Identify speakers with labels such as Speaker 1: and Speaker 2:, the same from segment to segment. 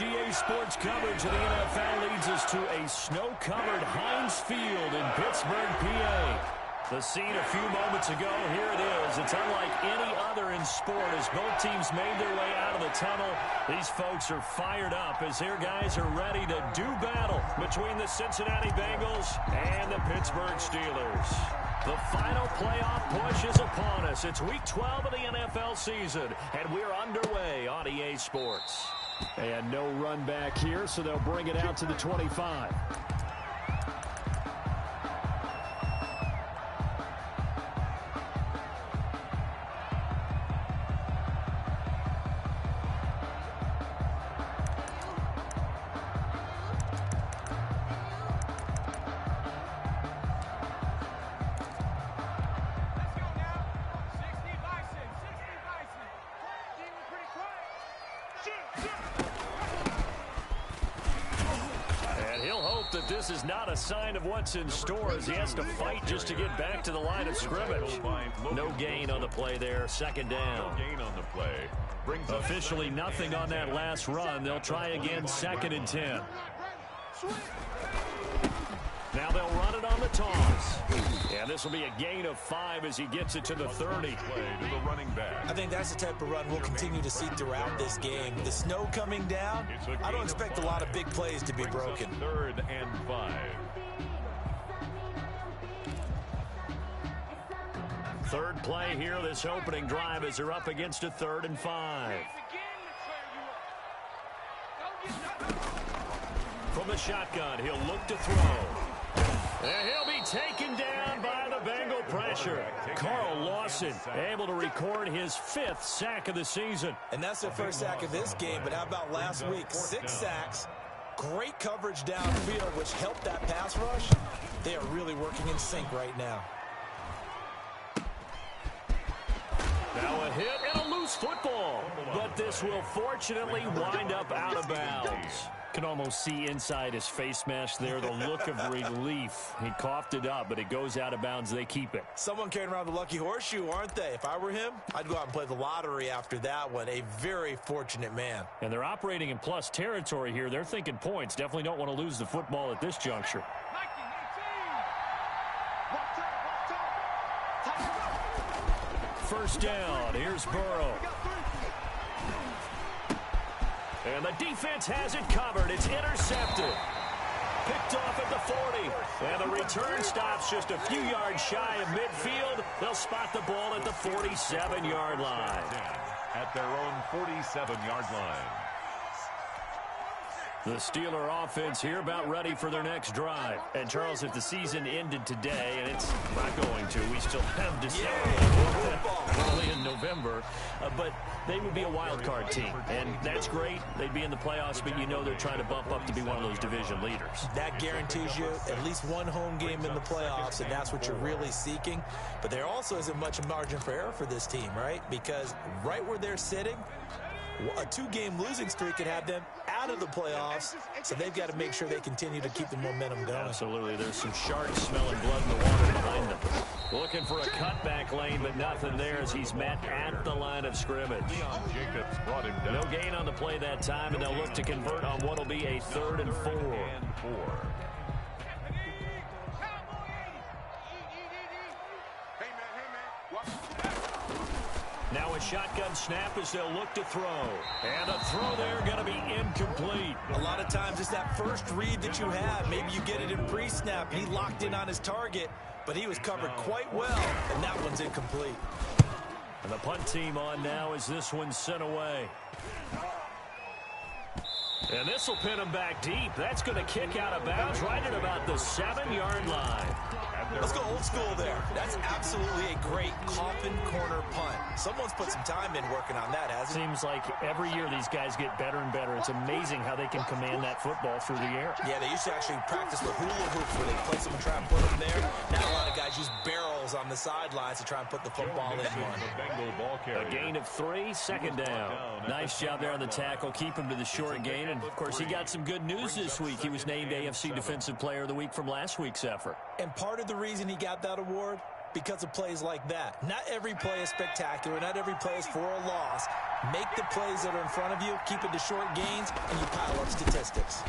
Speaker 1: EA Sports coverage of the NFL leads us to a snow-covered Heinz Field in Pittsburgh, PA. The scene a few moments ago, here it is. It's unlike any other in sport as both teams made their way out of the tunnel. These folks are fired up as their guys are ready to do battle between the Cincinnati Bengals and the Pittsburgh Steelers. The final playoff push is upon us. It's Week 12 of the NFL season, and we're underway on EA Sports. And no run back here, so they'll bring it out to the 25. That this is not a sign of what's in store as he has to fight just to get back to the line of scrimmage. No gain on the play there. Second down.
Speaker 2: No gain on the play.
Speaker 1: Officially nothing on that last run. They'll try again, 2nd and 10. Now they'll run it on the toss. And this will be a gain of 5 as he gets it to the 30.
Speaker 2: Play to the running back.
Speaker 3: I think that's the type of run we'll continue to see throughout this game. The snow coming down, I don't expect a lot of big plays to be broken.
Speaker 2: 3rd and 5.
Speaker 1: Third play here, this opening drive as they're up against a 3rd and 5. From the shotgun, he'll look to throw. And he'll be taken down by the Bengal pressure. Carl Lawson able to record his 5th sack of the season.
Speaker 3: And that's their first sack of this game, but how about last week? 6 sacks, great coverage downfield, which helped that pass rush. They are really working in sync right now.
Speaker 1: Now a hit and a loose football. But this will fortunately wind up out of bounds. Can almost see inside his face mask there the look of relief. He coughed it up, but it goes out of bounds. They keep it.
Speaker 3: Someone carrying around the lucky horseshoe, aren't they? If I were him, I'd go out and play the lottery after that one. A very fortunate man.
Speaker 1: And they're operating in plus territory here. They're thinking points. Definitely don't want to lose the football at this juncture. First down. Here's Burrow. And the defense has it covered. It's intercepted. Picked off at the 40. And the return stops just a few yards shy of midfield. They'll spot the ball at the 47-yard line.
Speaker 2: At their own 47-yard line.
Speaker 1: The Steeler offense here about ready for their next drive. And, Charles, if the season ended today, and it's not going to, we still have December early in November, but they would be a wild card team. And that's great. They'd be in the playoffs, but you know they're trying to bump up to be one of those division leaders.
Speaker 3: That guarantees you at least one home game in the playoffs, and that's what you're really seeking. But there also isn't much margin for error for this team, right? Because right where they're sitting, a 2-game losing streak could have them out of the playoffs, so they've got to make sure they continue to keep the momentum going.
Speaker 1: Absolutely. There's some sharks smelling blood in the water behind them. Looking for a cutback lane, but nothing there as he's met at the line of scrimmage.
Speaker 2: Jacobs brought him down.
Speaker 1: No gain on the play that time, and they'll look to convert on what will be a 3rd and 4. Now a shotgun snap as they'll look to throw. And a throw there going to be incomplete.
Speaker 3: A lot of times it's that first read that you have. Maybe you get it in pre-snap. He locked in on his target, but he was covered quite well, and that one's incomplete.
Speaker 1: And the punt team on now as this one's sent away. And this will pin him back deep. That's going to kick out of bounds right at about the 7-yard line.
Speaker 3: Let's go old school there. That's absolutely a great coffin corner punt. Someone's put some time in working on that, hasn't it?
Speaker 1: Seems like every year these guys get better and better. It's amazing how they can command that football through the air.
Speaker 3: Yeah, they used to actually practice with hula hoops where they place them and try and put them there. Now a lot of guys use barrels on the sidelines to try and put the football in one.
Speaker 1: A gain of 3, 2nd down. Nice job there on the tackle. Keep him to the short gain. And, of course, he got some good news this week. He was named AFC Defensive Player of the Week from last week's effort.
Speaker 3: And part of the reason he got that award, because of plays like that. Not every play is spectacular. Not every play is for a loss. Make the plays that are in front of you, keep it to short gains, and you pile statistics.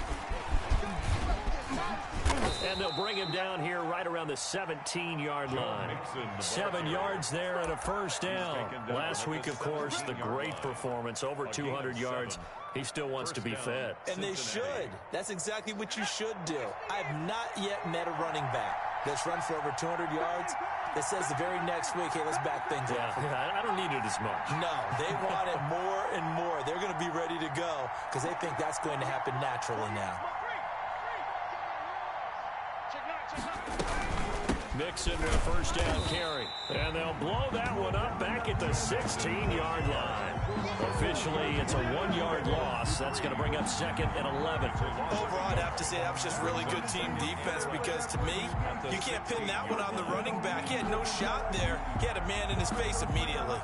Speaker 1: And they'll bring him down here right around the 17-yard line. 7 yards there and a first down. Last week, of course, the great performance, over 200 yards. He still wants to be fed.
Speaker 3: And they should. That's exactly what you should do. I have not yet met a running back that's run for over 200 yards that says the very next week, hey, let's back things up.
Speaker 1: Yeah, I don't need it as much.
Speaker 3: No, they want it more and more. They're going to be ready to go because they think that's going to happen naturally now.
Speaker 1: Mixon with a first down carry. And they'll blow that one up back at the 16-yard line. Officially, it's a 1-yard loss. That's going to bring up second and 11.
Speaker 3: Overall, I'd have to say that was just really good team defense because, to me, you can't pin that one on the running back. He had no shot there. He had a man in his face immediately.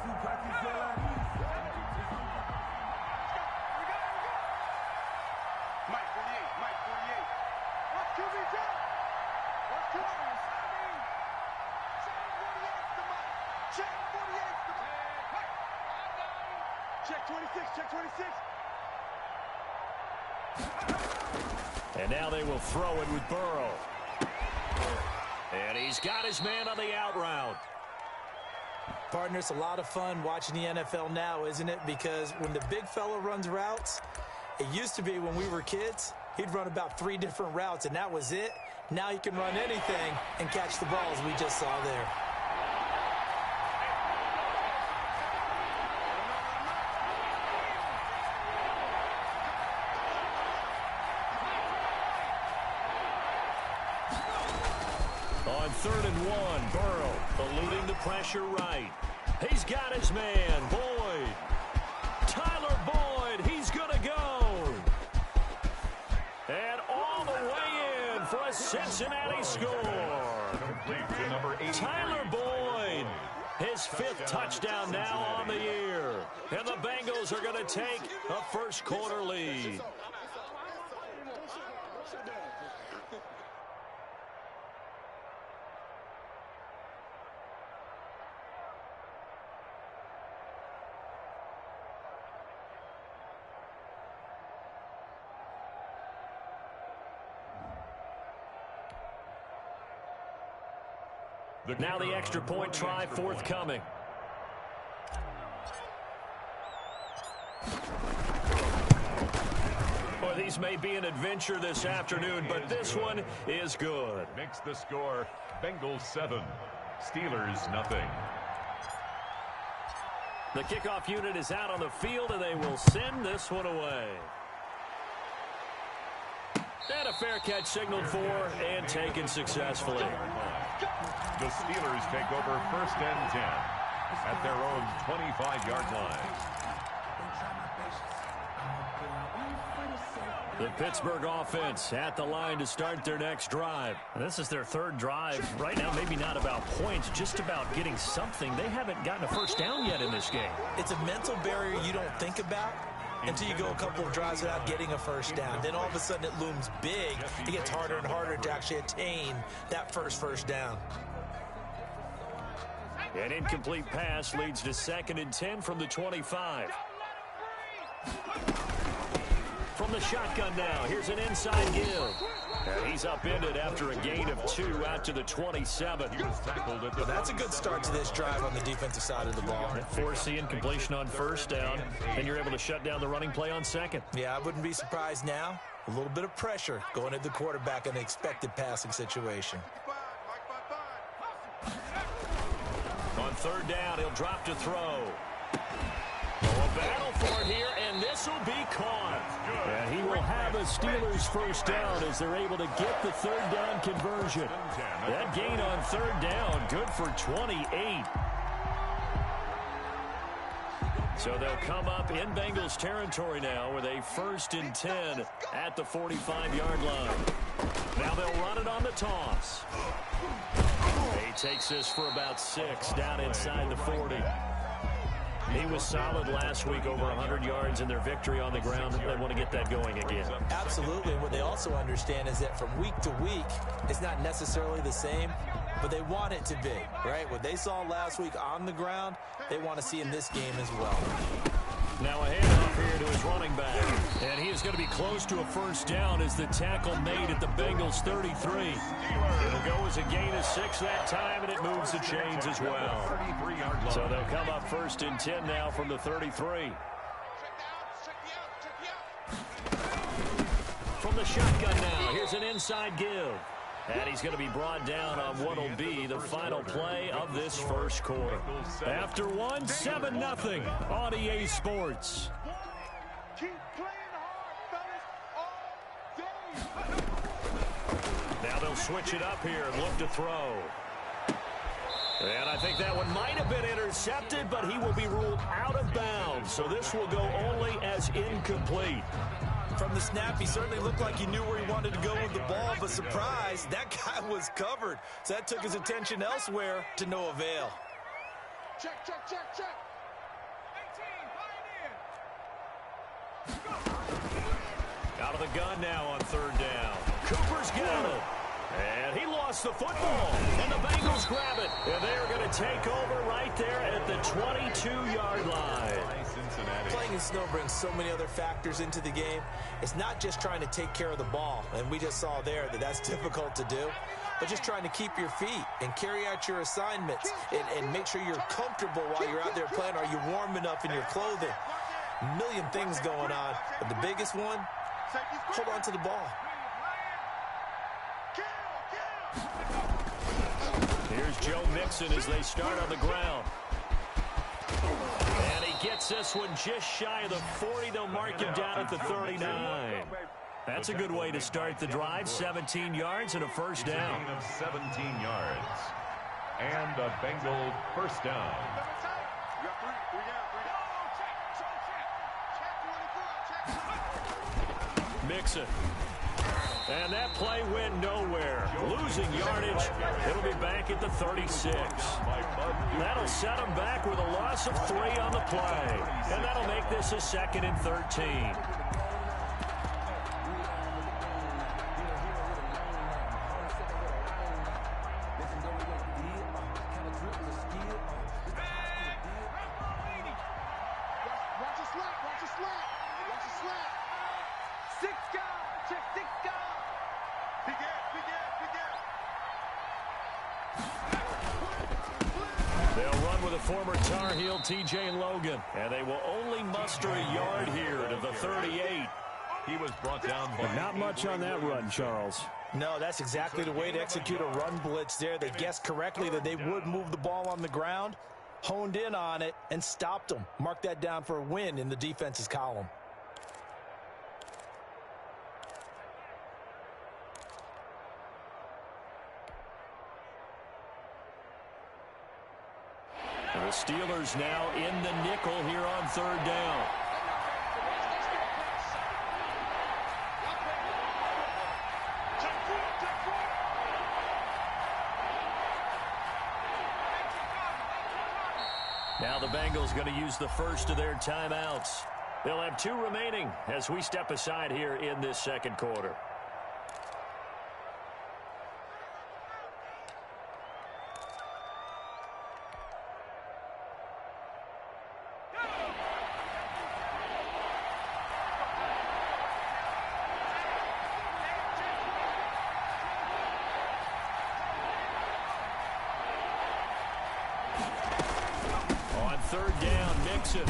Speaker 1: And now they will throw it with Burrow. And he's got his man on the out route.
Speaker 3: Partner, it's a lot of fun watching the NFL now, isn't it? Because when the big fella runs routes, it used to be when we were kids, he'd run about 3 different routes, and that was it. Now he can run anything and catch the balls we just saw there.
Speaker 1: On 3rd and 1, Burrow eluding the pressure right. He's got his man, Boyd. Tyler Boyd, he's going to go. And all the way in for a Cincinnati score. Tyler Boyd, his 5th touchdown now on the year. And the Bengals are going to take a first-quarter lead. Now the extra point try forthcoming. Well, these may be an adventure this afternoon, but this one is good.
Speaker 2: Makes the score Bengals 7, Steelers nothing.
Speaker 1: The kickoff unit is out on the field, and they will send this one away. And a fair catch signaled for and taken successfully.
Speaker 2: The Steelers take over 1st and 10 at their own 25-yard line.
Speaker 1: The Pittsburgh offense at the line to start their next drive. This is their 3rd drive. Right now, maybe not about points, just about getting something. They haven't gotten a first down yet in this game.
Speaker 3: It's a mental barrier you don't think about until you go a couple of drives without getting a first down. Then all of a sudden it looms big. It gets harder and harder to actually attain that first down.
Speaker 1: An incomplete pass leads to 2nd and 10 from the 25. From the shotgun now, here's an inside give. And he's upended after a gain of 2 out to the 27.
Speaker 3: That's a good start to this drive on the defensive side of the ball.
Speaker 1: Force the incompletion on 1st down, and you're able to shut down the running play on 2nd.
Speaker 3: Yeah, I wouldn't be surprised now. A little bit of pressure going at the quarterback in an expected passing situation.
Speaker 1: On 3rd down, he'll drop to throw. A battle for it here, and this will be caught. And he will have a Steelers first down as they're able to get the 3rd down conversion. That gain on 3rd down, good for 28. So they'll come up in Bengals territory now with a 1st and 10 at the 45-yard line. Now they'll run it on the toss. He takes this for about 6 down inside the 40. He was solid last week, over 100 yards in their victory on the ground. They want to get that going again.
Speaker 3: Absolutely. What they also understand is that from week to week, it's not necessarily the same, but they want it to be, right? What they saw last week on the ground, they want to see in this game as well.
Speaker 1: Now a handoff here to his running back. And he is going to be close to a first down as the tackle made at the Bengals 33. It'll go as a gain of 6 that time, and it moves the chains as well. So they'll come up first and 10 now from the 33. From the shotgun now, here's an inside give. And he's going to be brought down on what will be the final play of this first quarter. After one, 7-0 on EA Sports.
Speaker 4: Keep playing hard, fellas, all day.
Speaker 1: Now they'll switch it up here and look to throw. And I think that one might have been intercepted, but he will be ruled out of bounds. So this will go only as incomplete.
Speaker 3: From the snap, he certainly looked like he knew where he wanted to go with the ball, but surprise, that guy was covered. So that took his attention elsewhere to no avail.
Speaker 4: Check. 18,
Speaker 1: Out of the gun now on third down. Cooper's got it. And he lost the football. And the Bengals grab it. And they are going to take over right there at the 22-yard line.
Speaker 3: Playing in snow brings so many other factors into the game. It's not just trying to take care of the ball, and we just saw there that that's difficult to do, but just trying to keep your feet and carry out your assignments and make sure you're comfortable while you're out there playing. Are you warm enough in your clothing? A million things going on, but the biggest one, hold on to the ball.
Speaker 1: Here's Joe Mixon as they start on the ground. And he gets this one just shy of the 40. They'll mark him down at the 39. That's a good way to start the drive. 17 yards and a first down.
Speaker 2: Of 17 yards. And a Bengal first down.
Speaker 1: Mixon. And that play went nowhere. Losing yardage. It'll be back at the 36. That'll set him back with a loss of 3 on the play. And that'll make this a 2nd and 13. Former Tar Heel T.J. Logan, and they will only muster a yard here to the 38.
Speaker 2: He was brought down by...
Speaker 1: Not much on that run, Charles.
Speaker 3: No, that's exactly the way to execute a run blitz there. They guessed correctly that they would move the ball on the ground, honed in on it, and stopped them. Mark that down for a win in the defense's column. The Steelers now in the nickel here on third down. Now the Bengals going to use the first of their timeouts. They'll have 2 remaining as we step aside here in this second quarter. Third down, Mixon.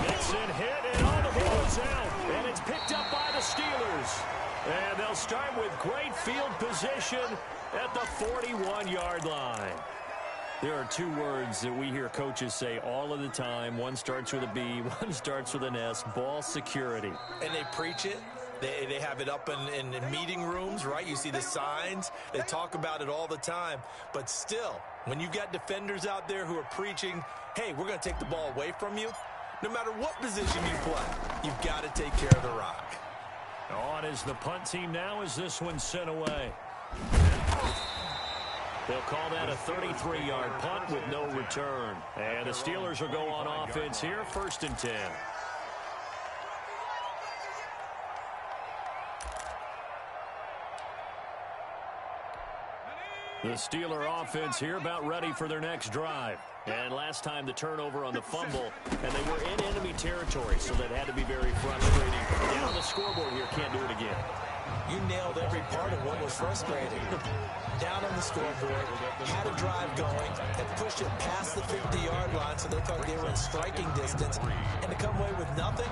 Speaker 3: Mixon hit, and all the ball is out. And it's picked up by the Steelers. And they'll start with great field position at the 41-yard line. There are 2 words that we hear coaches say all of the time. One starts with a B, one starts with an S, ball security. And they preach it. They have it up in meeting rooms, right? You see the signs. They talk about it all the time. But still, when you've got defenders out there who are preaching, hey, we're going to take the ball away from you, no matter what position you play, you've got to take care of the rock. On is the punt team now as this one's sent away. They'll call that a 33-yard punt with no return. And the Steelers will go on offense here, 1st and 10. The Steeler offense here about ready for their next drive.
Speaker 1: And last time the turnover on the fumble, and they were in enemy territory, so that had to be very frustrating. Down on the scoreboard here, can't do it again.
Speaker 3: You nailed every part of what was frustrating. Down on the scoreboard, had a drive going, and pushed it past the 50-yard line so they thought they were in striking distance, and to come away with nothing,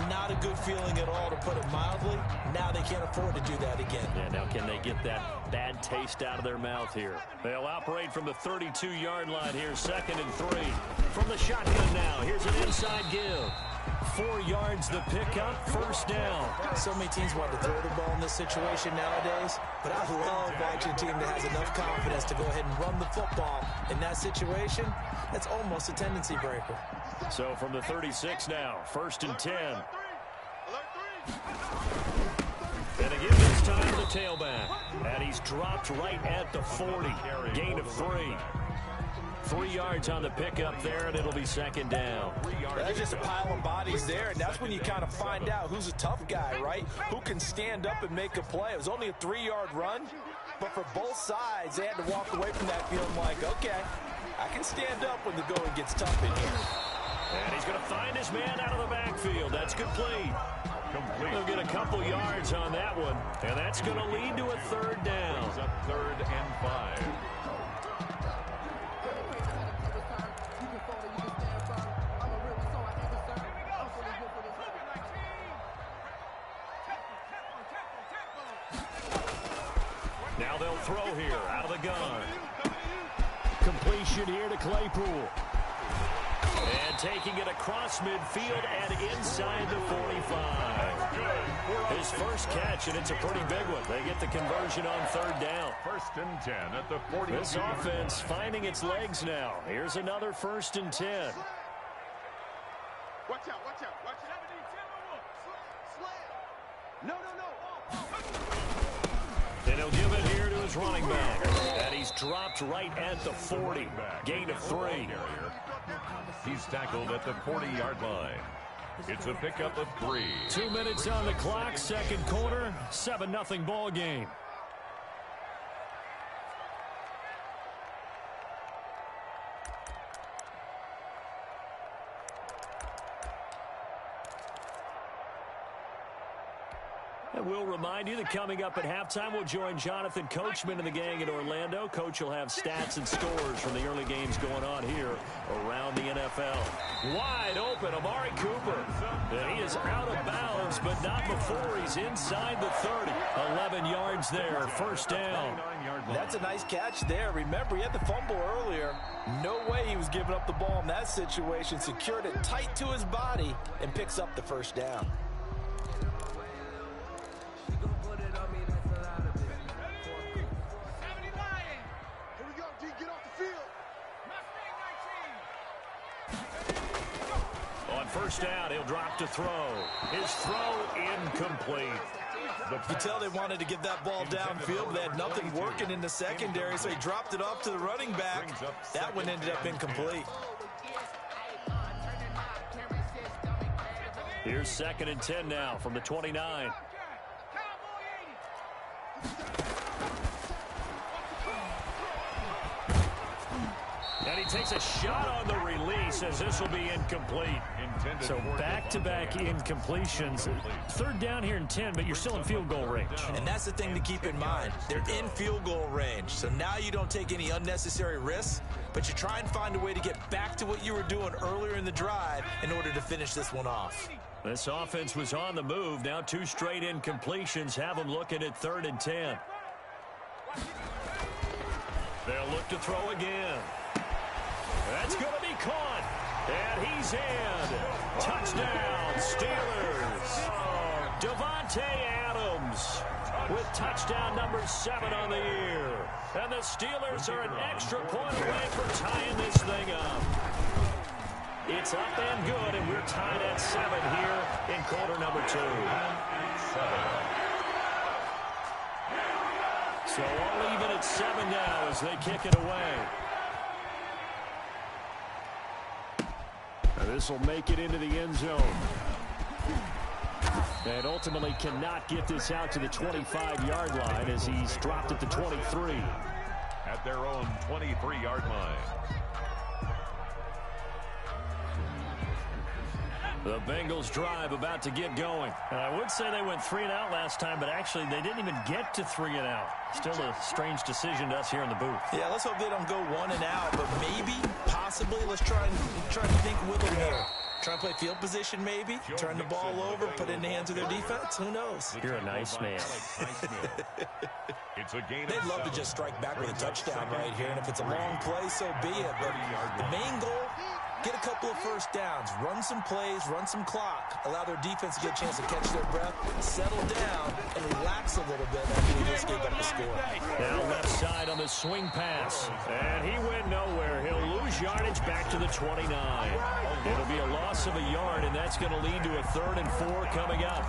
Speaker 3: not a good feeling at all, to put it mildly. Now they can't afford to do that again.
Speaker 1: Yeah, now can they get that bad taste out of their mouth here? They'll operate from the 32-yard line here, 2nd and 3. From the shotgun now, here's an inside give. 4 yards the pickup, 1st down.
Speaker 3: So many teams want to throw the ball in this situation nowadays, but I love watching a team that has enough confidence to go ahead and run the football. In that situation, that's almost a tendency breaker.
Speaker 1: So from the 36 now, 1st and 10. And again this time the tailback. And he's dropped right at the 40. Gain of 3. 3 yards on the pickup there, and it'll be 2nd down.
Speaker 3: That's just a pile of bodies there, and that's when you kind of find out who's a tough guy, right? Who can stand up and make a play. It was only a 3-yard run, but for both sides, they had to walk away from that feeling like, okay, I can stand up when the going gets tough in here.
Speaker 1: And he's going to find his man out of the backfield. That's complete. They'll get a couple yards on that one, and that's going to lead to a 3rd down.
Speaker 2: It's up 3rd and 5.
Speaker 1: Now they'll throw here out of the gun. Completion here to Claypool. And taking it across midfield and inside the 45. His first catch, and it's a pretty big one. They get the conversion on 3rd down.
Speaker 2: 1st and 10 at the 40.
Speaker 1: This offense finding its legs now. Here's another 1st and 10.
Speaker 4: Watch out, watch out, watch out. No.
Speaker 1: And he'll give it here to his running back. And he's dropped right at the 40. Gain of 3.
Speaker 2: He's tackled at the 40-yard line. It's a pickup of 3.
Speaker 1: 2 minutes on the clock, 2nd quarter, 7-0 ball game. And we'll remind you that coming up at halftime, we'll join Jonathan Coachman and the gang in Orlando. Coach will have stats and scores from the early games going on here around the NFL. Wide open, Amari Cooper. And he is out of bounds, but not before he's inside the 30. 11 yards there, 1st down.
Speaker 3: That's a nice catch there. Remember, he had the fumble earlier. No way he was giving up the ball in that situation. Secured it tight to his body and picks up the 1st down.
Speaker 1: On 1st down, he'll drop to throw. His throw incomplete.
Speaker 3: You can tell they wanted to get that ball downfield, but they had nothing working in the secondary, so he dropped it off to the running back. That one ended up incomplete.
Speaker 1: Here's 2nd and 10 now from the 29. And he takes a shot on the release as this will be incomplete. So back-to-back incompletions. 3rd down here in 10, but you're still in field goal range.
Speaker 3: And that's the thing to keep in mind. They're in field goal range. So now you don't take any unnecessary risks, but you try and find a way to get back to what you were doing earlier in the drive in order to finish this one off.
Speaker 1: This offense was on the move. Now 2 straight incompletions have them looking at 3rd and 10. They'll look to throw again. That's going to be caught. And he's in. Touchdown, Steelers. Devontae Adams with touchdown number 7 on the year. And the Steelers are an extra point away from tying this thing up. It's up and good, and we're tied at 7 here in quarter number 2. 7. So all even at 7 now as they kick it away. This will make it into the end zone. And ultimately cannot get this out to the 25-yard line as he's dropped at the 23.
Speaker 2: At their own 23-yard line.
Speaker 1: The Bengals drive about to get going. And I would say they went 3 and out last time, but actually they didn't even get to 3 and out. Still a strange decision to us here in the booth.
Speaker 3: Yeah, let's hope they don't go 1 and out, but maybe, possibly, let's try and think with them here. Try and play field position maybe, turn the ball over, put it in the hands of their defense. Who knows?
Speaker 1: You're a nice man.
Speaker 3: They'd love to just strike back with a touchdown right here, and if it's a long play, so be it. But the main goal, get a couple of first downs, run some plays, run some clock, allow their defense to get a chance to catch their breath, settle down, and relax a little bit after we just gave up the score.
Speaker 1: Now left side on the swing pass, and he went nowhere. He'll lose yardage back to the 29. It'll be a loss of a yard, and that's going to lead to a 3rd and 4 coming up.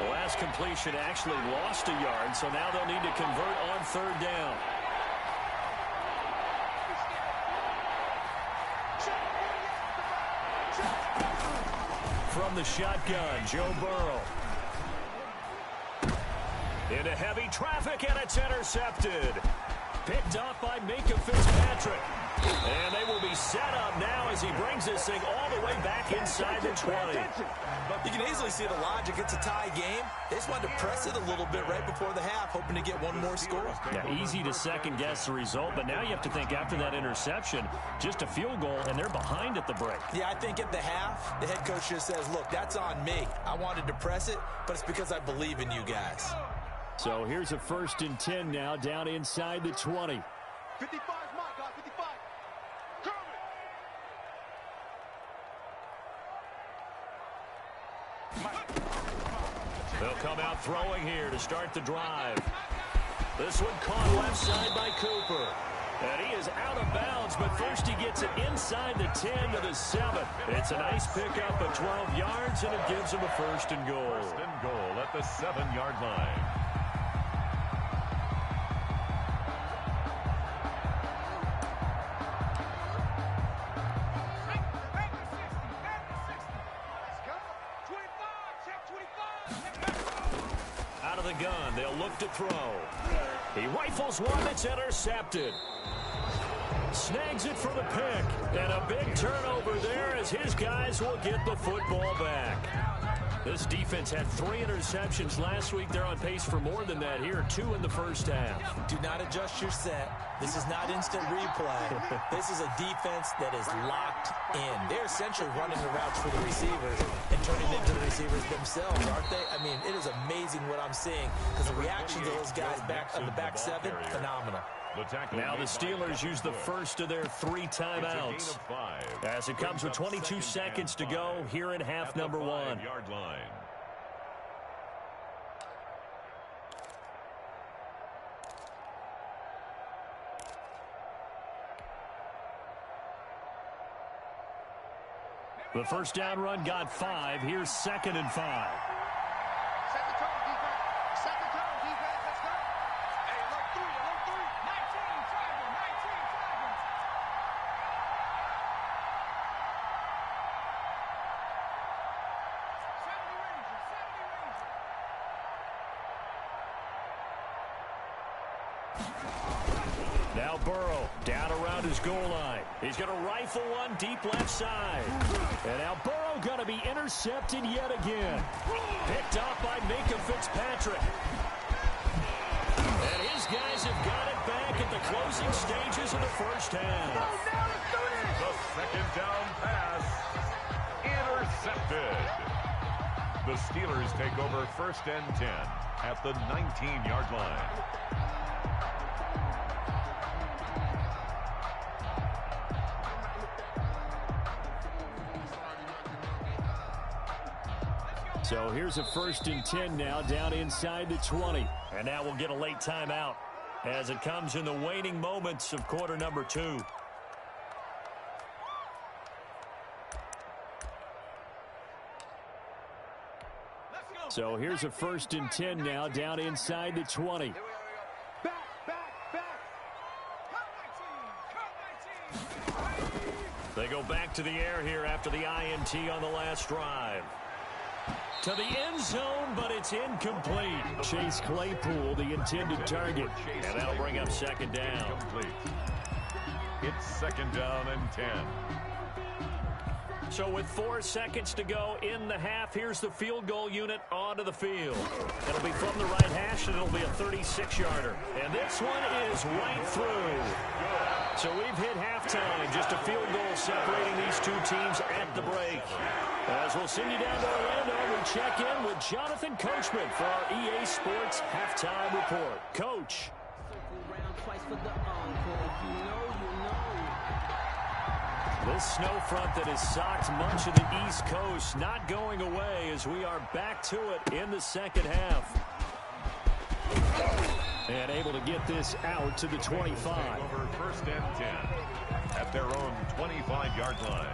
Speaker 1: The last completion actually lost a yard, so now they'll need to convert on 3rd down. From the shotgun, Joe Burrow. Into heavy traffic, and it's intercepted. Picked off by Minka Fitzpatrick. And they will be set up now as he brings this thing all the way back inside the 20.
Speaker 3: You can easily see the logic. It's a tie game. They just wanted to press it a little bit right before the half, hoping to get one more score.
Speaker 1: Now, easy to second-guess the result, but now you have to think after that interception, just a field goal, and they're behind at the break.
Speaker 3: Yeah, I think at the half, the head coach just says, look, that's on me. I wanted to press it, but it's because I believe in you guys.
Speaker 1: So here's a 1st and 10 now, down inside the 20.
Speaker 4: 55, my God, 55.
Speaker 1: They'll come out throwing here to start the drive. This one caught left side by Cooper. And he is out of bounds, but first he gets it inside the 10 to the 7. It's a nice pickup of 12 yards, and it gives him a 1st and goal.
Speaker 2: 1st and goal at the 7-yard line.
Speaker 1: Out of the gun, they'll look to throw. He rifles one that's intercepted. Snags it for the pick. And a big turnover there as his guys will get the football back. This defense had 3 interceptions last week. They're on pace for more than that here. 2 in the first half.
Speaker 3: Do not adjust your set. This is not instant replay. This is a defense that is locked in. They're essentially running the routes for the receivers and turning it into the receivers themselves, aren't they? I mean, it is amazing what I'm seeing because the reactions of those guys back on the back 7, phenomenal.
Speaker 1: Now the Steelers use the first of their 3 timeouts as it comes with 22 seconds to go here in half number 1. The first down run got 5. Here's 2nd and 5.
Speaker 4: Set the tone, defense. Set the tone, defense. Let's go. Hey, alert 3, alert 3. 19 tackles, 19 tackles.
Speaker 1: Now Burrow down around his goal line. He's going to rifle one deep left side. And now Burrow going to be intercepted yet again. Picked off by Minka Fitzpatrick. And his guys have got it back at the closing stages of the first half.
Speaker 2: The 2nd down pass intercepted. The Steelers take over 1st and 10 at the 19-yard line.
Speaker 1: So here's a 1st and 10 now down inside the 20. And now we'll get a late timeout as it comes in the waning moments of quarter number 2. So here's a 1st and 10 now down inside the 20.
Speaker 4: Back.
Speaker 1: They go back to the air here after the INT on the last drive. To the end zone, but it's incomplete. Chase Claypool, the intended target. And that'll bring up 2nd down.
Speaker 2: It's 2nd down and 10.
Speaker 1: So with 4 seconds to go in the half, here's the field goal unit onto the field. It'll be from the right hash, and it'll be a 36-yarder. And this one is right through. So we've hit halftime. Just a field goal separating these two teams at the break. As we'll send you down to Orlando, we check in with Jonathan Coachman for our EA Sports Halftime Report. Coach. This snow front that has socked much of the East Coast not going away as we are back to it in the second half. And able to get this out to the 25.
Speaker 2: Over 1st and 10 at their own 25-yard line.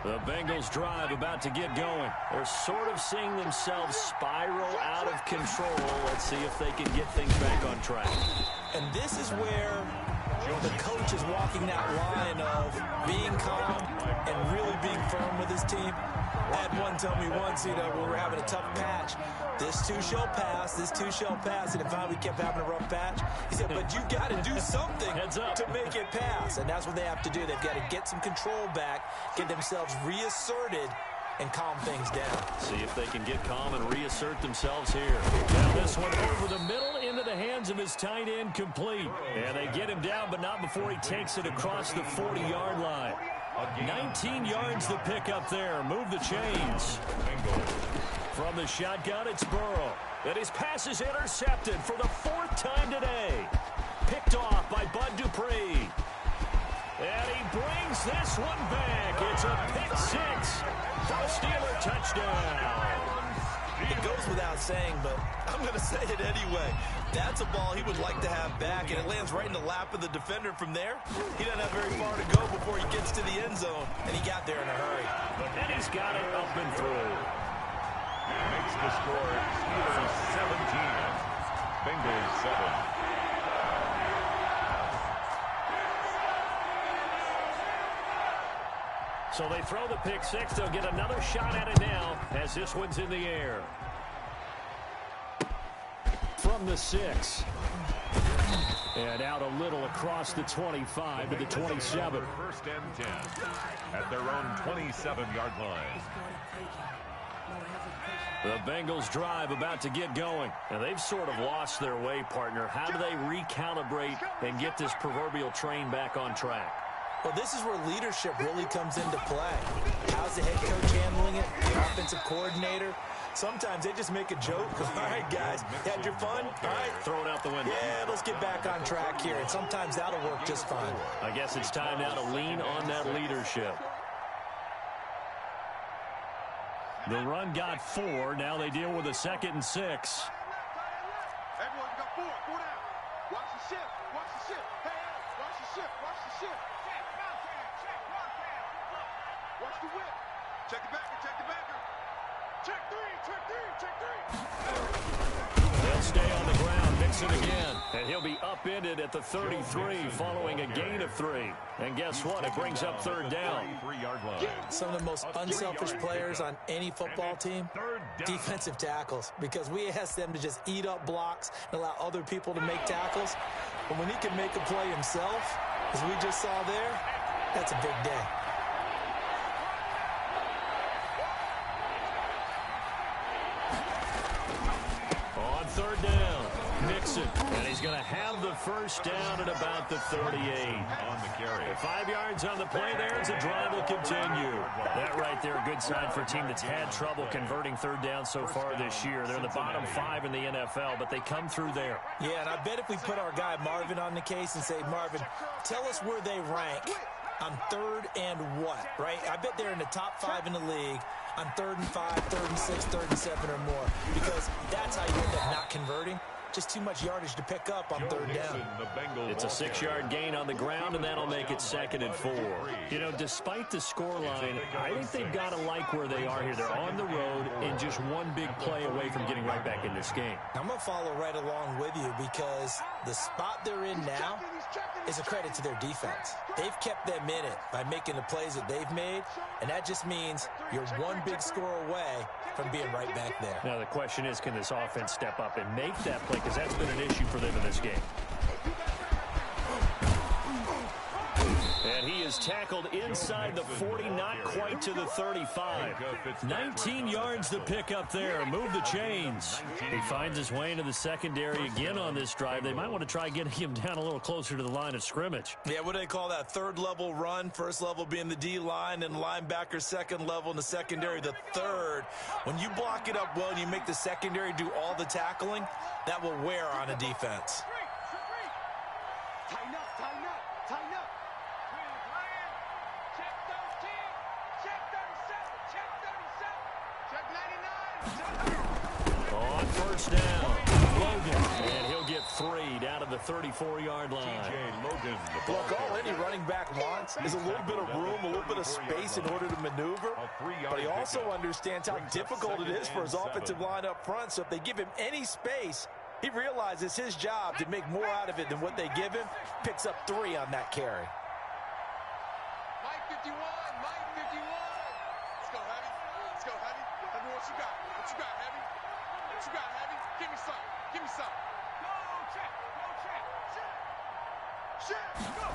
Speaker 1: The Bengals drive about to get going. They're sort of seeing themselves spiral out of control. Let's see if they can get things back on track.
Speaker 3: And this is where the coach is walking that line of being calm and really being firm with his team. I had one tell me once, when we were having a tough patch, this too shall pass, this too shall pass, and finally we kept having a rough patch. He said, but you got to do something to make it pass, and that's what they have to do. They've got to get some control back, get themselves reasserted, and calm things down.
Speaker 1: See if they can get calm and reassert themselves here. Now this one over the middle into the hands of his tight end, complete. And they get him down, but not before he takes it across the 40-yard line. 19 yards to pick up there. Move the chains. From the shotgun, it's Burrow. And his pass is intercepted for the 4th time today. Picked off by Bud Dupree. And he brings this one back. It's a pick 6 for a Steeler touchdown.
Speaker 3: It goes without saying, but I'm going to say it anyway. That's a ball he would like to have back, and it lands right in the lap of the defender from there. He doesn't have very far to go before he gets to the end zone, and he got there in a hurry.
Speaker 1: And he's got it up and through.
Speaker 2: Makes the score Steelers 17, Bengals 7.
Speaker 1: So they throw the pick 6. They'll get another shot at it now as this one's in the air. From the 6. And out a little across the 25 to the 27.
Speaker 2: 1st and 10 at their own 27-yard line.
Speaker 1: The Bengals drive about to get going. And they've sort of lost their way, partner. How do they recalibrate and get this proverbial train back on track?
Speaker 3: Well, this is where leadership really comes into play. How's the head coach handling it? The offensive coordinator? Sometimes they just make a joke. All right, guys, you had your fun? All right.
Speaker 1: Throw it out the window.
Speaker 3: Yeah, let's get back on track here. And sometimes that'll work just fine.
Speaker 1: I guess it's time now to lean on that leadership. The run got 4. Now they deal with a 2nd and 6.
Speaker 4: Everyone got 4. 4 down. Watch the shift. Watch the shift. Hey, watch the shift. Watch the shift. Watch the whip. Check the backer. Check the backer. Check 3. Check 3. Check 3.
Speaker 1: They'll stay on the ground. Mix it again. And he'll be upended at the 33 following a gain of 3. And guess what? It brings up 3rd down.
Speaker 3: Some of the most unselfish players on any football team, defensive tackles, because we ask them to just eat up blocks and allow other people to make tackles. But when he can make a play himself, as we just saw there, that's a big day.
Speaker 1: On 3rd down, Mixon. And he's going to have the 1st down at about the 38.
Speaker 2: On the carry.
Speaker 1: 5 yards on the play there as the drive will continue. That right there, a good sign for a team that's had trouble converting 3rd down so far this year. They're the bottom 5 in the NFL, but they come through there.
Speaker 3: Yeah, and I bet if we put our guy Marvin on the case and say, Marvin, tell us where they rank on 3rd and what, right? I bet they're in the top 5 in the league on 3rd and 5, 3rd and 6, 3rd and 7 or more, because that's how you end up not converting. just too much yardage to pick up on third down.
Speaker 1: It's a 6-yard gain on the ground, and that'll make it 2nd and 4. You know, despite the scoreline, I think they've got to like where they are here. They're on the road and just one big play away from getting right back in this game.
Speaker 3: I'm going to follow right along with you because the spot they're in now is a credit to their defense. They've kept them in it by making the plays that they've made, and that just means you're one big score away from being right back there.
Speaker 1: Now, the question is, can this offense step up and make that play? Because that's been an issue for them in this game. And he is tackled inside the 40, not quite to the 35. 19 yards to pick up there. Move the chains. He finds his way into the secondary again on this drive. They might want to try getting him down a little closer to the line of scrimmage.
Speaker 3: Yeah, what do they call that? Third level run. First level being the D-line and linebacker. Second level in the secondary, the third. When you block it up well and you make the secondary do all the tackling, that will wear on a defense.
Speaker 4: Tighten up, tighten up, tighten up. Check 13, check 37, check 37, check 99.
Speaker 1: On first down, Logan, and he'll get 3 down to the 34-yard line.
Speaker 3: Look, all any running back wants is a little bit of room, a little bit of space in order to maneuver, but he also understands how difficult it is for his offensive line up front, so if they give him any space, he realizes his job to make more out of it than what they give him, picks up 3 on that carry.
Speaker 4: Mike 51, Mike 51. Let's go, Heavy. Let's go, Heavy. Tell me what you got. What you got, Heavy? What you got, Heavy? Give me some. Give me some. Go, check. Go, check. Check. Go.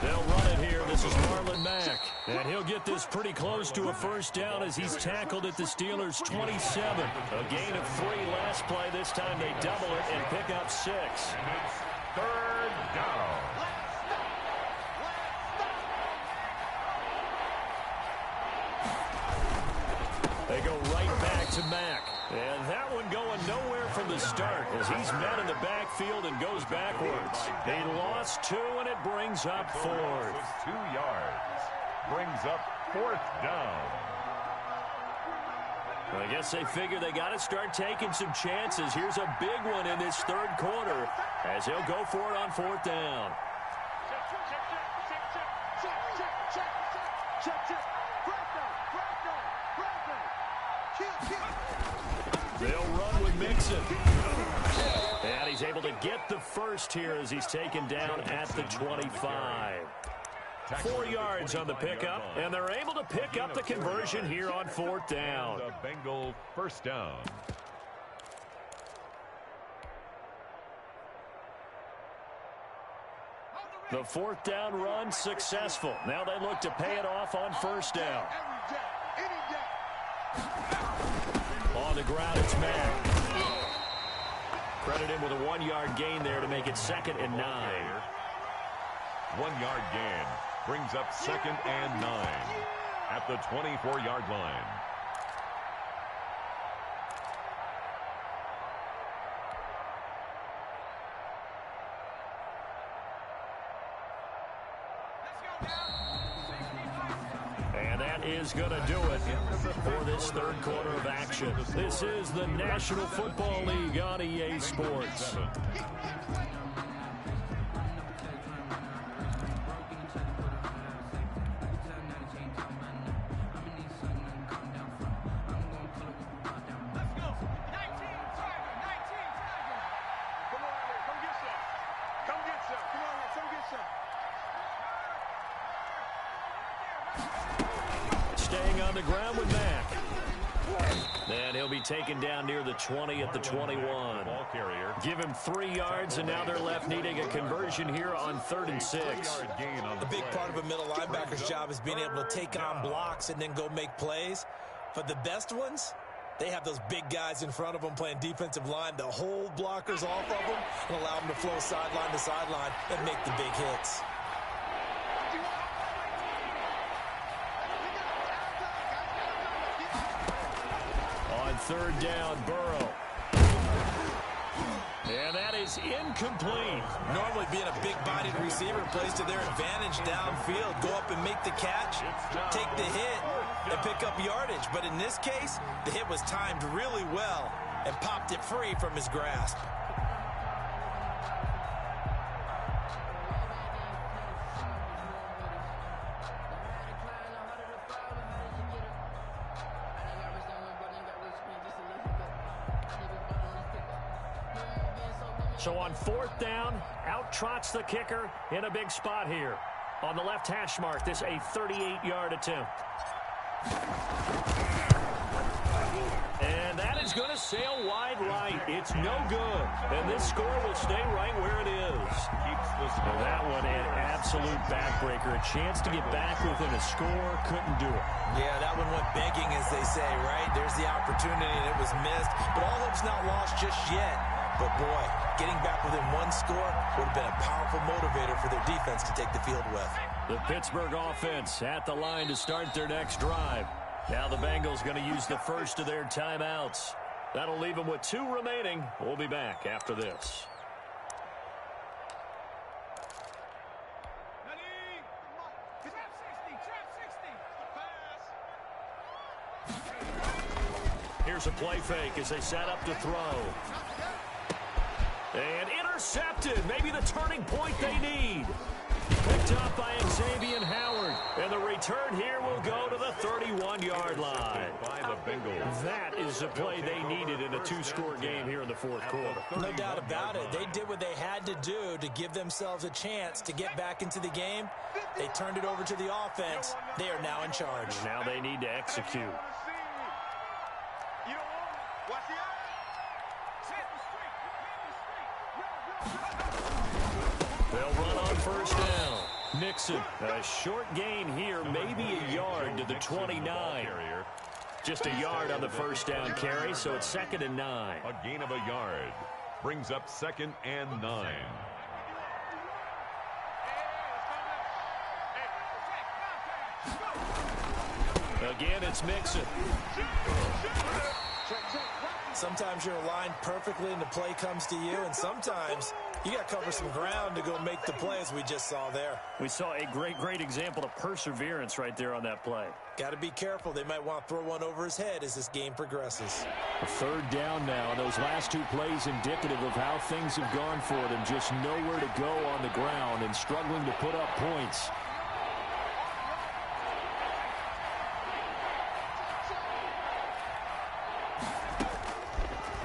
Speaker 1: They'll run it here. This is Marlon Mack. And he'll get this pretty close to a first down as he's tackled at the Steelers' 27. A gain of 3 last play. This time they double it and pick up 6.
Speaker 2: Third down.
Speaker 1: They go right back to Mack. And that one going nowhere from the start as he's met in the backfield and goes backwards. He lost 2, and it brings up 4th.
Speaker 2: 2 yards. Brings up 4th down.
Speaker 1: I guess they figure they got to start taking some chances. Here's a big one in this third quarter as he'll go for it on 4th down. They'll run with Mixon. And he's able to get the first here as he's taken down at the 25. 4 yards on the pickup, and they're able to pick up the conversion here on 4th down.
Speaker 2: The Bengal first down.
Speaker 1: The 4th down run successful. Now they look to pay it off on first down. On the ground, it's Mack. Credit him with a 1-yard gain there to make it 2nd and 9.
Speaker 2: 1-yard gain brings up 2nd and 9 at the 24-yard line.
Speaker 1: And that is going to do it for this third quarter of action. This is the National Football League on EA Sports. Staying on the ground with Mack. And he'll be taken down near the 20 at the 21.
Speaker 2: Ball carrier.
Speaker 1: Give him 3 yards, and now they're left needing a conversion here on 3rd and 6.
Speaker 3: A big part of a middle linebacker's job is being able to take on blocks and then go make plays. But the best ones, they have those big guys in front of them playing defensive line to hold blockers off of them and allow them to flow sideline to sideline and make the big hits.
Speaker 1: On 3rd down, Burrow. And that is incomplete.
Speaker 3: Normally being a big-bodied receiver plays to their advantage downfield. Go up and make the catch, take the hit, and pick up yardage. But in this case, the hit was timed really well. and popped it free from his grasp.
Speaker 1: So on 4th down, out trots the kicker in a big spot here. On the left hash mark, this a 38-yard attempt. And that is going to sail wide right. It's no good. And this score will stay right where it is. And that one an absolute backbreaker. A chance to get back within a score. Couldn't do it.
Speaker 3: Yeah, that one went begging, as they say, right? There's the opportunity, and it was missed. But all hope's not lost just yet. But, boy, getting back within one score would have been a powerful motivator for their defense to take the field with.
Speaker 1: The Pittsburgh offense at the line to start their next drive. Now the Bengals going to use the first of their timeouts. That'll leave them with 2 remaining. We'll be back after this. Here's a play fake as they set up to throw. And intercepted. Maybe the turning point they need. Picked up by Xavier Howard. And the return here will go to the 31-yard line.
Speaker 2: By the Bengals.
Speaker 1: That is the play they needed in a 2-score game here in the 4th quarter.
Speaker 3: No doubt about it. They did what they had to do to give themselves a chance to get back into the game. They turned it over to the offense. They are now in charge.
Speaker 1: Now they need to execute. They'll run on 1st down. Nixon, a short gain here, maybe a yard to the 29. Just a yard on the 1st down carry, so it's 2nd and 9.
Speaker 2: A gain of a yard brings up 2nd and 9.
Speaker 1: Again, it's Mixon.
Speaker 3: Sometimes you're aligned perfectly and the play comes to you, and sometimes you got to cover some ground to go make the play, as we just saw there.
Speaker 1: We saw a great example of perseverance right there on that play.
Speaker 3: Got to be careful. They might want to throw one over his head as this game progresses.
Speaker 1: A 3rd down now, and those last 2 plays indicative of how things have gone for them. Just nowhere to go on the ground and struggling to put up points.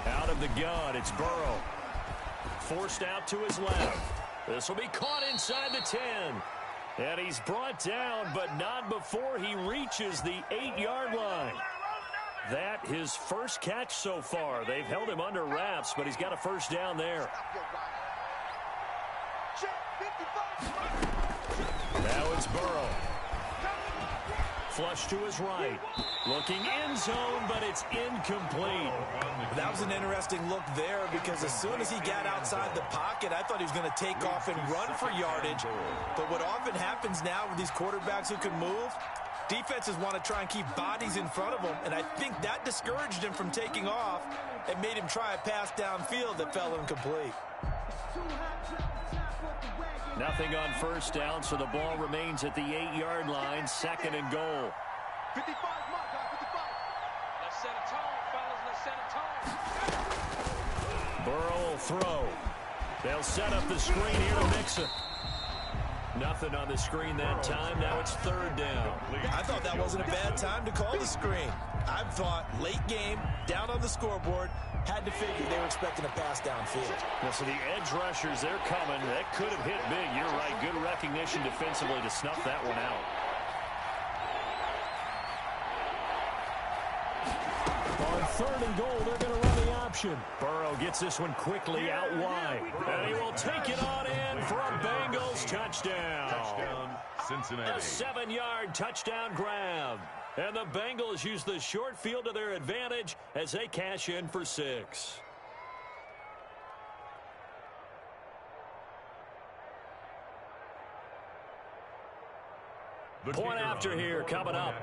Speaker 1: Out of the gun, it's Burrow. Forced out to his left. This will be caught inside the 10. And he's brought down, but not before he reaches the 8-yard line. That his first catch so far. They've held him under wraps, but he's got a 1st down there. Now it's Burrow. Flush to his right. Looking end zone, but it's incomplete.
Speaker 3: That was an interesting look there, because as soon as he got outside the pocket, I thought he was going to take off and run for yardage. But what often happens now with these quarterbacks who can move, defenses want to try and keep bodies in front of them, and I think that discouraged him from taking off and made him try a pass downfield that fell incomplete.
Speaker 1: Nothing on 1st down, so the ball remains at the 8-yard line, 2nd and goal.
Speaker 4: 55, my God, 55. Let's set a tone, fellas. Let's set a tone.
Speaker 1: Burrow will throw. They'll set up the screen here to Mixon. Nothing on the screen that time. Now it's 3rd down.
Speaker 3: I thought that wasn't a bad time to call the screen. I thought late game, down on the scoreboard, had to figure they were expecting a pass downfield.
Speaker 1: Well, so the edge rushers, they're coming. That could have hit big. You're right. Good recognition defensively to snuff that one out. On 3rd and goal, they're going to run the option. Burrow gets this one quickly out wide. And he will take it on in for a Bengals touchdown.
Speaker 2: Touchdown, Cincinnati.
Speaker 1: A 7-yard touchdown grab. And the Bengals use the short field to their advantage as they cash in for 6. Point after here coming up.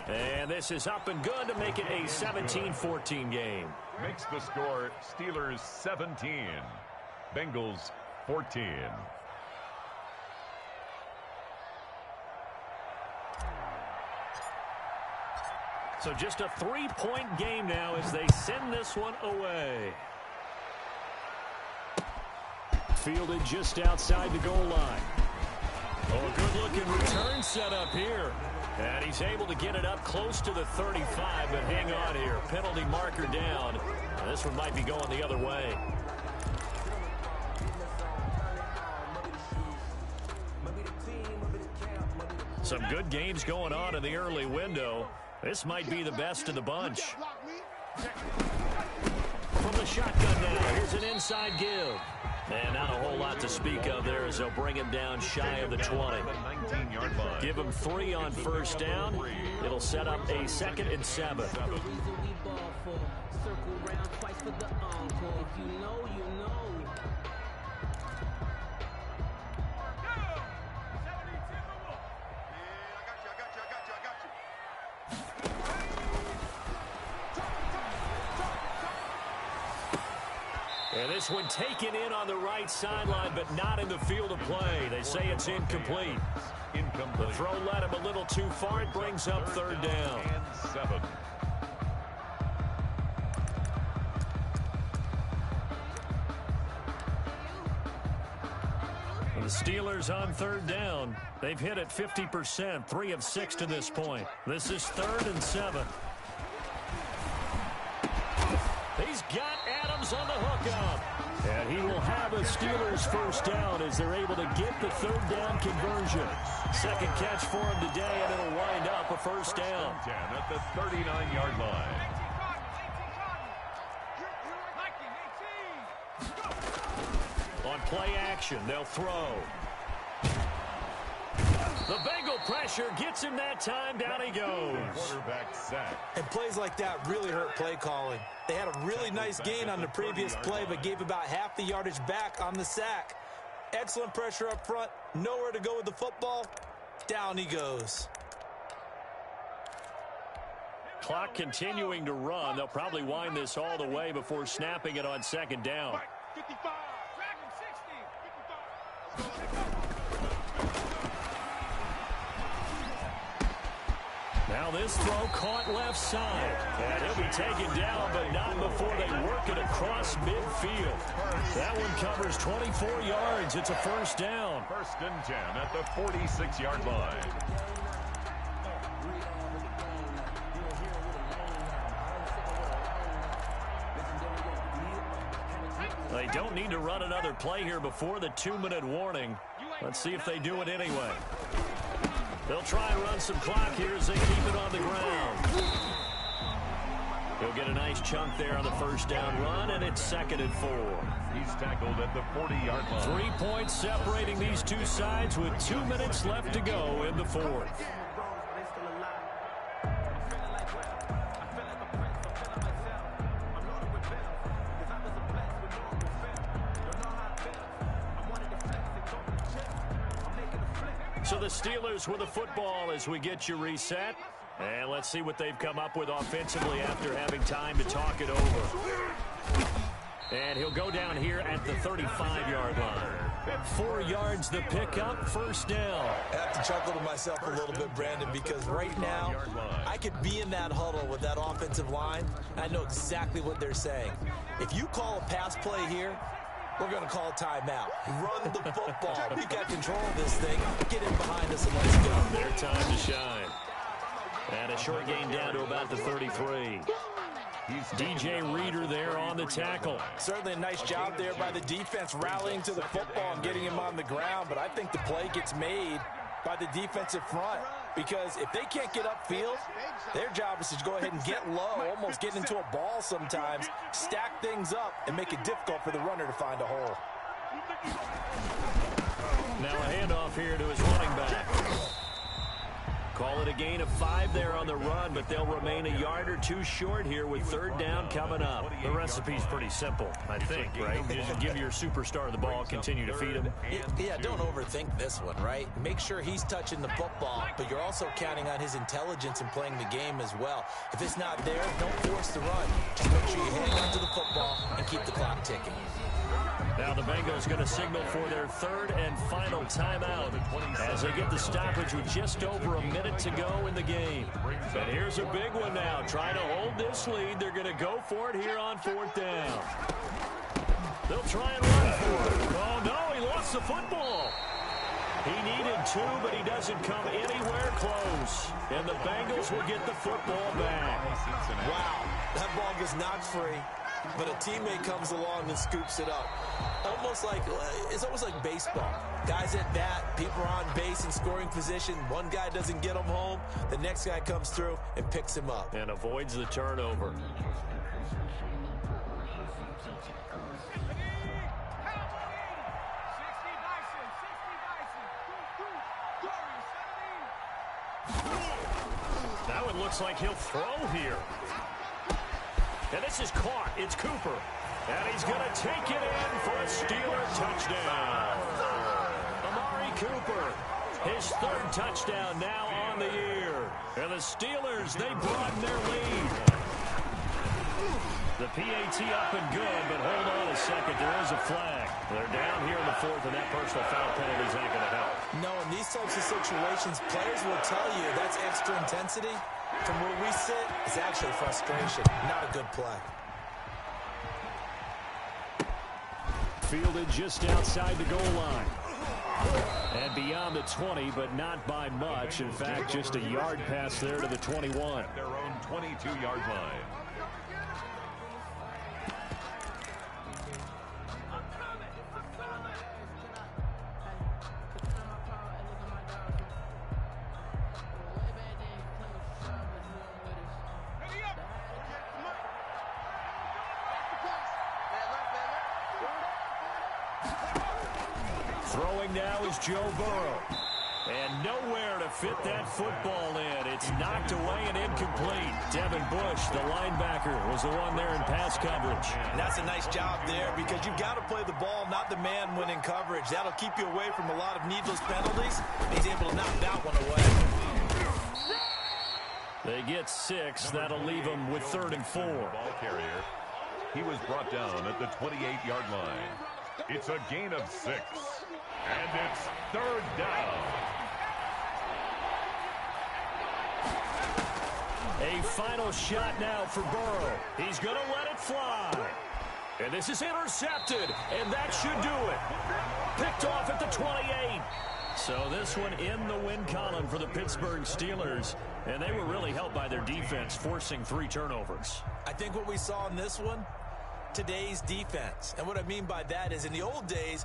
Speaker 1: And this is up and good to make it a 17-14 game.
Speaker 2: Makes the score Steelers 17. Bengals 14.
Speaker 1: So just a 3-point game now as they send this one away. Fielded just outside the goal line. Oh, a good-looking return set up here. And he's able to get it up close to the 35, but hang on here. Penalty marker down. And this one might be going the other way. Some good games going on in the early window. This might be the best of the bunch. From the shotgun now, here's an inside give. And not a whole lot to speak of there as they'll bring him down shy of the 20. Give him 3 on first down. It'll set up a 2nd and 7. And this one taken in on the right sideline, but not in the field of play. They say it's incomplete. The throw led him a little too far. It brings up 3rd down.
Speaker 2: And 7.
Speaker 1: The Steelers on 3rd down. They've hit it 50%, 3 of 6 to this point. This is 3rd and 7. He's got Adams on the hookup. And he will have a Steelers first down as they're able to get the 3rd down conversion. 2nd catch for him today, and it'll wind up a first down.
Speaker 2: 10 at the 39-yard line.
Speaker 1: On play action, they'll throw. The Bengal pressure gets him that time. Down he goes.
Speaker 2: Quarterback sack.
Speaker 3: And plays like that really hurt play calling. They had a really nice gain on the previous play, but gave about half the yardage back on the sack. Excellent pressure up front. Nowhere to go with the football. Down he goes.
Speaker 1: Clock continuing to run. They'll probably wind this all the way before snapping it on 2nd down.
Speaker 4: 55.
Speaker 1: Now this throw caught left side. And he'll be taken down, but not before they work it across midfield. That one covers 24 yards. It's a first down.
Speaker 2: 1st and 10 at the 46-yard line.
Speaker 1: They don't need to run another play here before the 2-minute warning. Let's see if they do it anyway. They'll try and run some clock here as they keep it on the ground. He'll get a nice chunk there on the first down run, and it's 2nd and 4.
Speaker 2: He's tackled at the 40-yard line.
Speaker 1: 3 points separating these two sides with 2 minutes left to go in the 4th. So the Steelers with the football as we get you reset. And let's see what they've come up with offensively after having time to talk it over. And he'll go down here at the 35-yard line. 4 yards the pickup, first down.
Speaker 3: I have to chuckle to myself a little bit, Brandon, because right now I could be in that huddle with that offensive line. I know exactly what they're saying. If you call a pass play here, we're going to call a timeout. Run the football. We got control of this thing. Get in behind us and let's go.
Speaker 1: Their time to shine. And a short gain down to about the 33. DJ Reader there on the tackle.
Speaker 3: Certainly a nice job there by the defense rallying to the football and getting him on the ground. But I think the play gets made by the defensive front. Because if they can't get upfield, their job is to go ahead and get low, almost get into a ball sometimes, stack things up, and make it difficult for the runner to find a hole.
Speaker 1: Now a handoff here to his running back. Call it a gain of 5 there on the run, but they'll remain a yard or 2 short here with 3rd down coming up. The recipe's pretty simple, I think, right? Just give your superstar the ball, continue to feed him.
Speaker 3: Yeah, don't overthink this one, right? Make sure he's touching the football, but you're also counting on his intelligence in playing the game as well. If it's not there, don't force the run. Just make sure you hang on to the football and keep the clock ticking.
Speaker 1: Now the Bengals going to signal for their 3rd and final timeout as they get the stoppage with just over a minute minute to go in the game. And here's a big one now. Trying to hold this lead. They're going to go for it here on 4th down. They'll try and run for it. Oh, no, he lost the football. He needed 2, but he doesn't come anywhere close. And the Bengals will get the football back.
Speaker 3: Wow, that ball gets knocked free, but a teammate comes along and scoops it up. It's almost like baseball. Guys at bat, people are on base in scoring position. One guy doesn't get him home. The next guy comes through and picks him up.
Speaker 1: And avoids the turnover. Now it looks like he'll throw here. And this is caught. It's Cooper. And he's going to take it in for a Steeler touchdown. Amari Cooper, his 3rd touchdown now on the year. And the Steelers, they broaden their lead. The PAT up and good, but hold on a second. There is a flag. They're down here in the 4th, and that personal foul penalty is not going to help.
Speaker 3: No, in these types of situations, players will tell you that's extra intensity. From where we sit, it's actually frustration, not a good play.
Speaker 1: Fielded just outside the goal line. And beyond the 20, but not by much. In fact, just a yard pass there to the 21.
Speaker 2: Their own 22-yard line.
Speaker 1: Throwing now is Joe Burrow. And nowhere to fit that football in. It's knocked away and incomplete. Devin Bush, the linebacker, was the one there in pass coverage.
Speaker 3: And that's a nice job there because you've got to play the ball, not the man when in coverage. That'll keep you away from a lot of needless penalties. He's able to knock that one away.
Speaker 1: They get 6. That'll leave them with 3rd and 4.
Speaker 2: Ball carrier. He was brought down at the 28-yard line. It's a gain of 6. And it's 3rd down.
Speaker 1: A final shot now for Burrow. He's going to let it fly. And this is intercepted. And that should do it. Picked off at the 28. So this one in the win column for the Pittsburgh Steelers. And they were really helped by their defense, forcing 3 turnovers.
Speaker 3: I think what we saw in this one, today's defense. And what I mean by that is in the old days,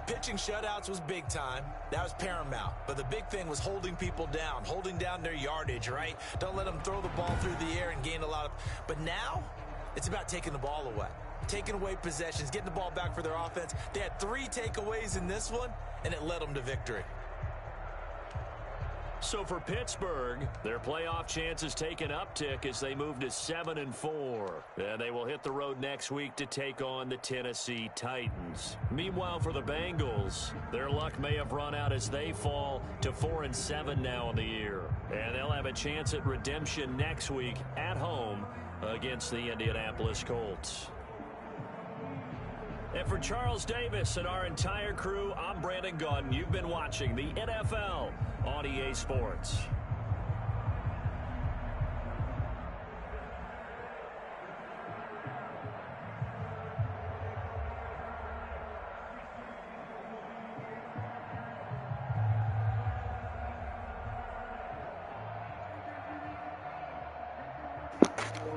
Speaker 3: pitching shutouts was big time. That was paramount. But the big thing was holding people down, holding down their yardage, right? Don't let them throw the ball through the air and gain a lot of... But now, it's about taking the ball away. Taking away possessions, getting the ball back for their offense. They had 3 takeaways in this one, and it led them to victory.
Speaker 1: So for Pittsburgh, their playoff chances take an uptick as they move to 7-4. And they will hit the road next week to take on the Tennessee Titans. Meanwhile, for the Bengals, their luck may have run out as they fall to 4-7 now in the year. And they'll have a chance at redemption next week at home against the Indianapolis Colts. And for Charles Davis and our entire crew, I'm Brandon Gaudin. You've been watching the NFL on EA Sports.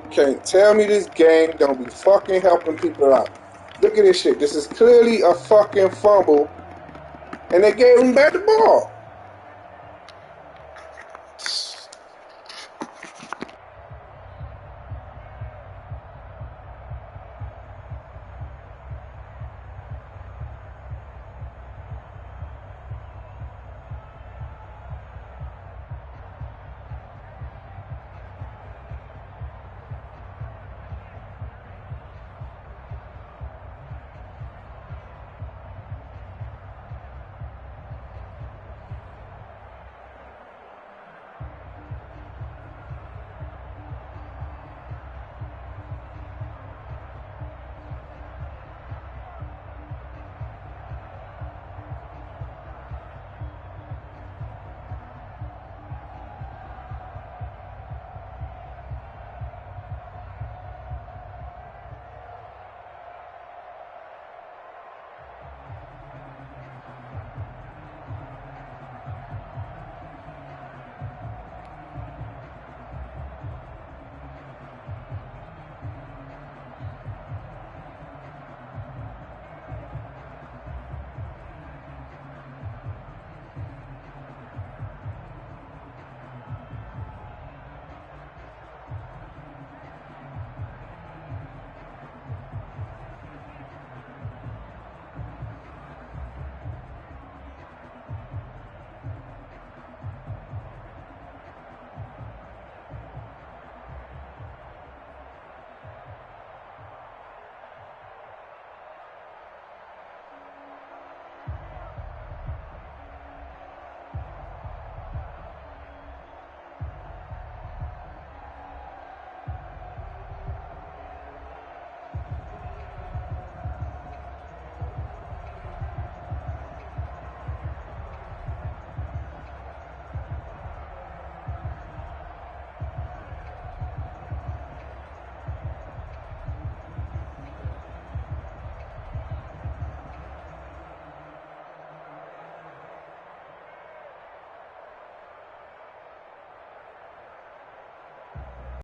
Speaker 5: Can't tell me this game don't be fucking helping people out. Look at this shit. This is clearly a fucking fumble. And they gave him back the ball.